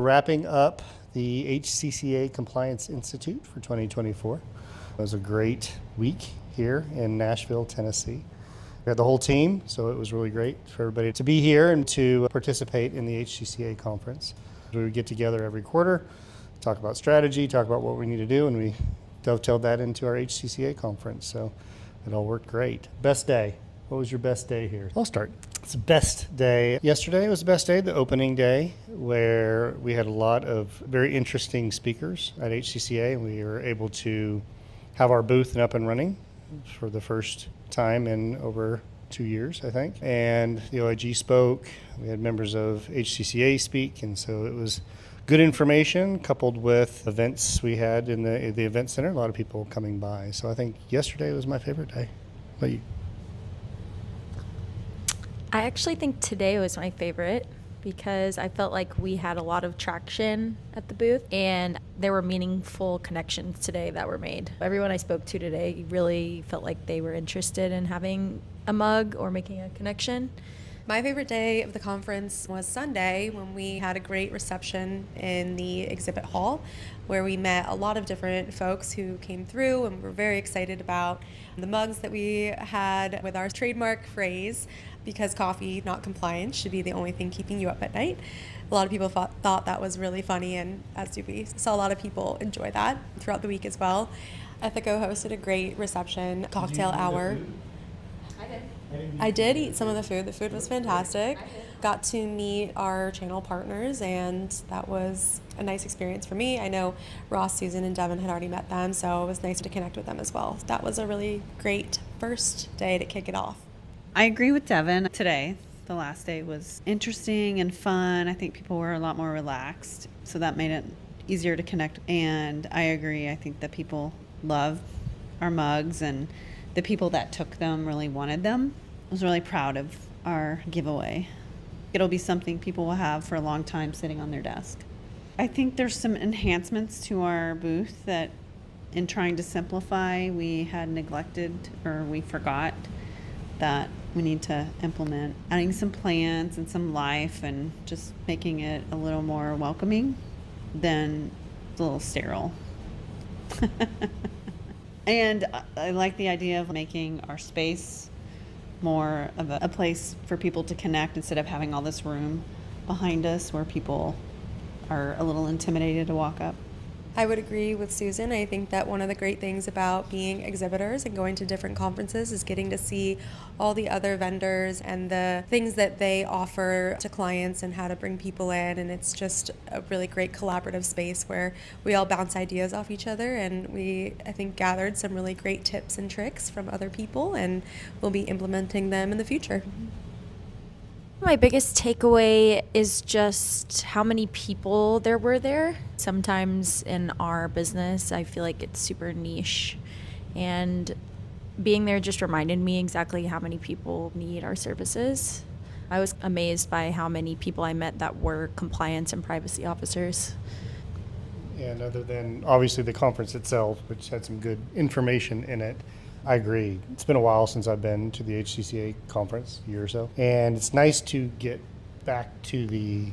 Wrapping up the HCCA Compliance Institute for 2024. It was a great week here in Nashville, Tennessee. We had the whole team, so it was really great for everybody to be here and to participate in the HCCA conference. We would get together every quarter, talk about strategy, talk about what we need to do, and we dovetailed that into our HCCA conference, so it all worked great. Best day. What was your best day here? I'll start. It's the best day. Yesterday was the best day, the opening day, where we had a lot of very interesting speakers at HCCA, and we were able to have our booth up and running for the first time in over 2 years, I think. And the OIG spoke. We had members of HCCA speak, and so it was good information coupled with events we had in the event center. A lot of people coming by. So I think yesterday was my favorite day. What about you? I actually think today was my favorite because I felt like we had a lot of traction at the booth and there were meaningful connections today that were made. Everyone I spoke to today really felt like they were interested in having a mug or making a connection. My favorite day of the conference was Sunday when we had a great reception in the exhibit hall where we met a lot of different folks who came through and were very excited about the mugs that we had with our trademark phrase, because coffee, not compliance, should be the only thing keeping you up at night. A lot of people thought that was really funny, and as do we. Saw a lot of people enjoy that throughout the week as well. Ethico hosted a great reception, cocktail hour. I did eat some of the food. The food was fantastic. Got to meet our channel partners, and that was a nice experience for me. I know Ross, Susan, and Devin had already met them, so it was nice to connect with them as well. That was a really great first day to kick it off. I agree with Devin. Today, the last day, was interesting and fun. I think people were a lot more relaxed, so that made it easier to connect. And I agree. I think that people love our mugs, and the people that took them really wanted them. I was really proud of our giveaway. It'll be something people will have for a long time sitting on their desk. I think there's some enhancements to our booth that, in trying to simplify, we had neglected or we forgot that we need to implement, adding some plants and some life and just making it a little more welcoming than a little sterile. And I like the idea of making our space more of a place for people to connect instead of having all this room behind us where people are a little intimidated to walk up. I would agree with Susan. I think that one of the great things about being exhibitors and going to different conferences is getting to see all the other vendors and the things that they offer to clients and how to bring people in. And it's just a really great collaborative space where we all bounce ideas off each other, and we, I think, gathered some really great tips and tricks from other people, and we'll be implementing them in the future. My biggest takeaway is just how many people there were there. Sometimes in our business, I feel like it's super niche, and being there just reminded me exactly how many people need our services. I was amazed by how many people I met that were compliance and privacy officers. And other than obviously the conference itself, which had some good information in it, I agree. It's been a while since I've been to the HCCA conference, a year or so. And it's nice to get back to the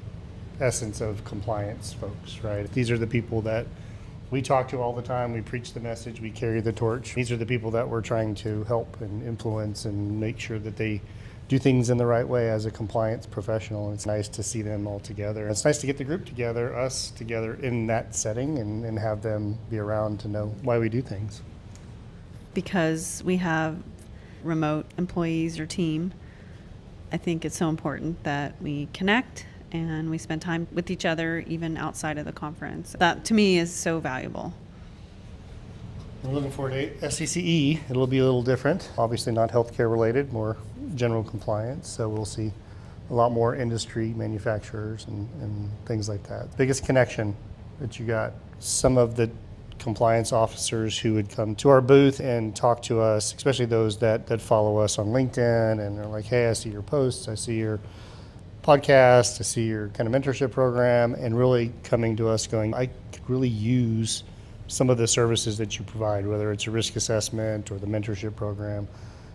essence of compliance folks, right? These are the people that we talk to all the time. We preach the message. We carry the torch. These are the people that we're trying to help and influence and make sure that they do things in the right way as a compliance professional. And it's nice to see them all together. It's nice to get the group together, us together in that setting, and have them be around to know why we do things. Because we have remote employees or team, I think it's so important that we connect and we spend time with each other even outside of the conference. That to me is so valuable. We're looking forward to HCCE. It'll be a little different. Obviously not healthcare related, more general compliance. So we'll see a lot more industry, manufacturers, and things like that. Biggest connection that you got, some of the compliance officers who would come to our booth and talk to us, especially those that follow us on LinkedIn and are like, hey, I see your posts, I see your podcast, I see your kind of mentorship program, and really coming to us going, I could really use some of the services that you provide, whether it's a risk assessment or the mentorship program.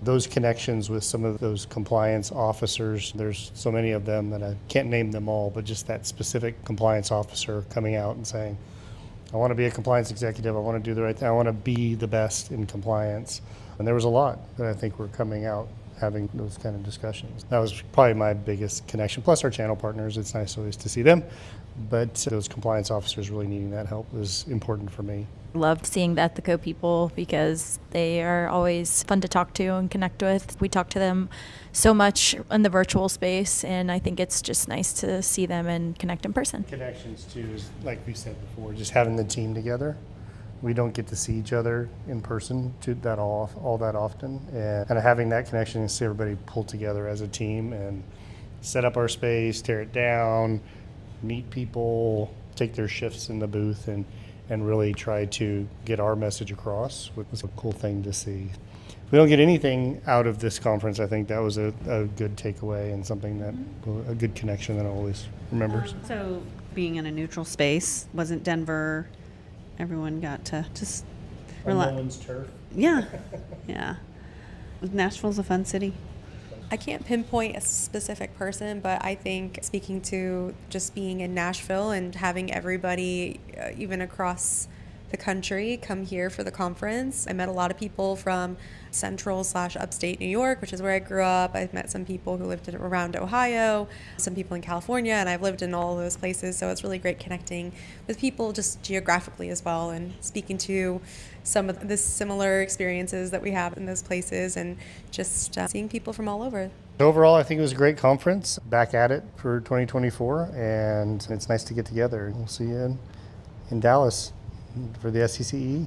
Those connections with some of those compliance officers, there's so many of them that I can't name them all, but just that specific compliance officer coming out and saying, I want to be a compliance executive, I want to do the right thing, I want to be the best in compliance. And there was a lot that I think were coming out having those kind of discussions. That was probably my biggest connection, plus our channel partners. It's nice always to see them, but those compliance officers really needing that help was important for me. Loved seeing the Ethico people because they are always fun to talk to and connect with. We talk to them so much in the virtual space, and I think it's just nice to see them and connect in person. Connections too is, like we said before, just having the team together. We don't get to see each other in person all that often, and kind of having that connection and see everybody pull together as a team and set up our space, tear it down, meet people, take their shifts in the booth, and really try to get our message across. It was a cool thing to see. If we don't get anything out of this conference, I think that was a good takeaway and something that a good connection that I always remember. So being in a neutral space, wasn't Denver, everyone got to just On relax. Nolan's turf. Yeah, yeah. Nashville's a fun city. I can't pinpoint a specific person, but I think speaking to just being in Nashville and having everybody, even across the country, come here for the conference. I met a lot of people from central/upstate New York, which is where I grew up. I've met some people who lived around Ohio, some people in California, and I've lived in all those places. So it's really great connecting with people just geographically as well, and speaking to some of the similar experiences that we have in those places, and just seeing people from all over. Overall, I think it was a great conference. Back at it for 2024, and it's nice to get together. We'll see you in Dallas for the HCCAci.